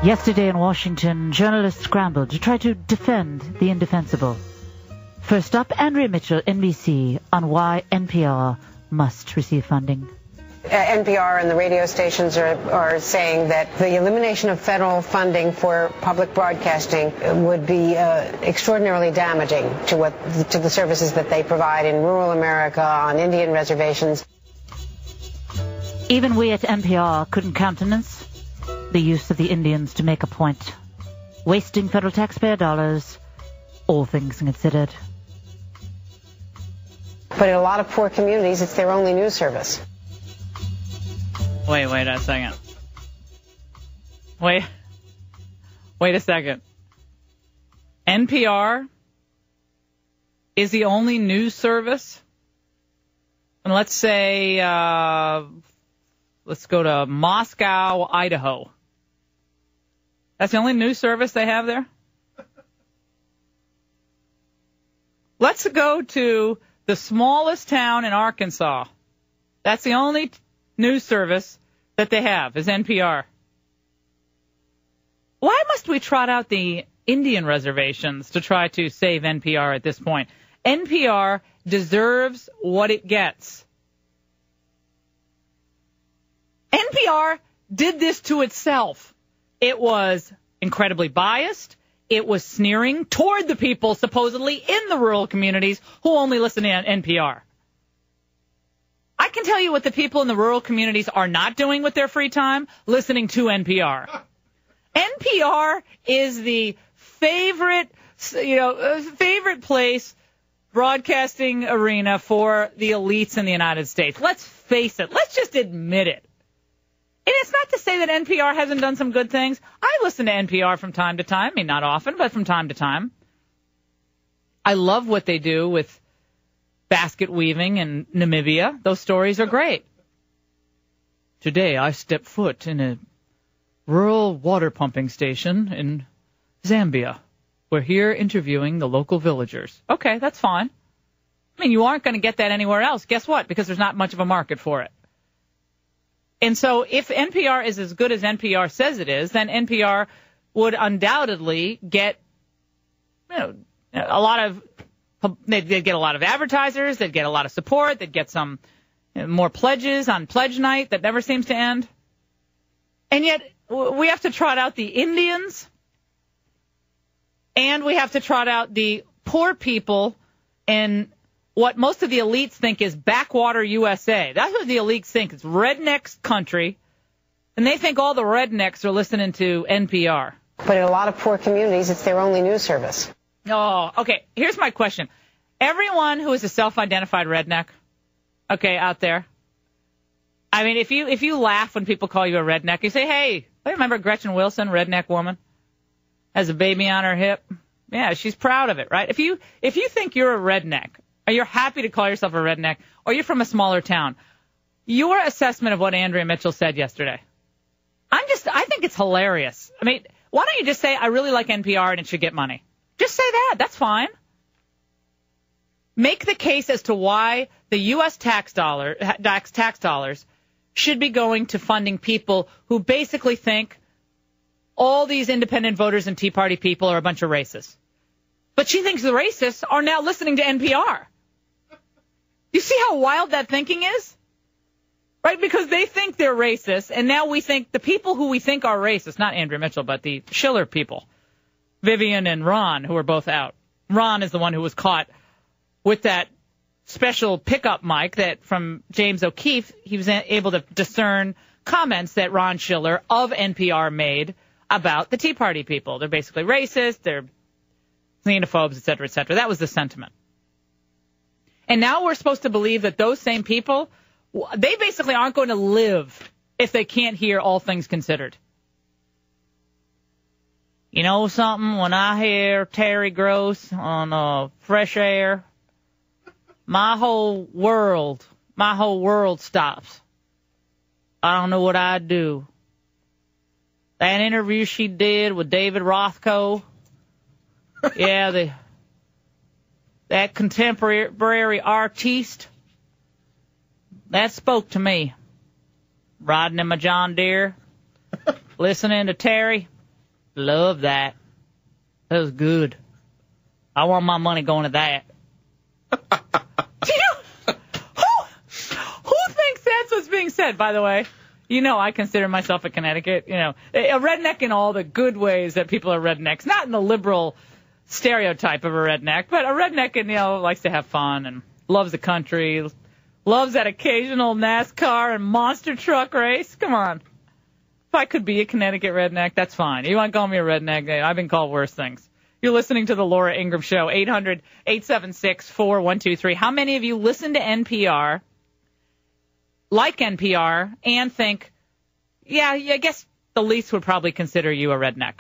Yesterday in Washington, journalists scrambled to try to defend the indefensible. First up, Andrea Mitchell, NBC, on why NPR must receive funding. NPR and the radio stations are saying that the elimination of federal funding for public broadcasting would be extraordinarily damaging to the services that they provide in rural America, on Indian reservations. Even we at NPR couldn't countenance the use of the Indians to make a point, wasting federal taxpayer dollars, all things considered. But in a lot of poor communities, it's their only news service. Wait a second. Wait a second. NPR is the only news service? And let's say, let's go to Moscow, Idaho. That's the only news service they have there? Let's go to the smallest town in Arkansas. That's the only news service that they have is NPR. Why must we trot out the Indian reservations to try to save NPR at this point? NPR deserves what it gets. NPR did this to itself. It was incredibly biased. It was sneering toward the people supposedly in the rural communities who only listen to NPR. I can tell you what the people in the rural communities are not doing with their free time, listening to NPR. NPR is the favorite place broadcasting arena for the elites in the United States. Let's face it. Let's just admit it. And it's not to say that NPR hasn't done some good things. I listen to NPR from time to time. I mean, not often, but from time to time. I love what they do with basket weaving in Namibia. Those stories are great. Today, I stepped foot in a rural water pumping station in Zambia. We're here interviewing the local villagers. Okay, that's fine. I mean, you aren't going to get that anywhere else. Guess what? Because there's not much of a market for it. And so if NPR is as good as NPR says it is, then NPR would undoubtedly get, they'd get a lot of advertisers, they'd get a lot of support, they'd get some more pledges on pledge night that never seems to end. And yet we have to trot out the Indians, and we have to trot out the poor people in what most of the elites think is backwater USA. That's what the elites think. It's rednecks country, and they think all the rednecks are listening to NPR. But in a lot of poor communities, it's their only news service. Oh, okay. Here's my question. Everyone who is a self-identified redneck, okay, out there, I mean, if you laugh when people call you a redneck, you say, hey, I remember Gretchen Wilson, redneck woman, has a baby on her hip. Yeah, she's proud of it, right? If you think you're a redneck, or you're happy to call yourself a redneck, or you're from a smaller town, your assessment of what Andrea Mitchell said yesterday, I think it's hilarious. I mean, why don't you just say, I really like NPR and it should get money? Just say that. That's fine. Make the case as to why the U.S. tax dollars should be going to funding people who basically think all these independent voters and Tea Party people are a bunch of racists. But she thinks the racists are now listening to NPR. You see how wild that thinking is? Right? Because they think they're racist, and now we think the people who we think are racist, not Andrea Mitchell, but the Schiller people, Vivian and Ron, who are both out. Ron is the one who was caught with that special pickup mic that from James O'Keefe, he was able to discern comments that Ron Schiller of NPR made about the Tea Party people. They're basically racist, they're xenophobes, et cetera, et cetera. That was the sentiment. And now we're supposed to believe that those same people, they basically aren't going to live if they can't hear all things considered. You know something? When I hear Terry Gross on Fresh Air, my whole world stops. I don't know what I'd do. That interview she did with David Rothko, yeah, that contemporary artiste, that spoke to me. Riding in my John Deere, listening to Terry. Love that. That was good. I want my money going to that. Who thinks that's what's being said, by the way? You know, I consider myself a Connecticut, a redneck in all the good ways that people are rednecks. Not in the liberal stereotype of a redneck, but a redneck and, likes to have fun and loves the country, loves that occasional NASCAR and monster truck race. Come on. If I could be a Connecticut redneck, that's fine. You want to call me a redneck? I've been called worse things. You're listening to the Laura Ingraham Show, 800-876-4123. How many of you listen to NPR, like NPR, and think, yeah, I guess the least would probably consider you a redneck?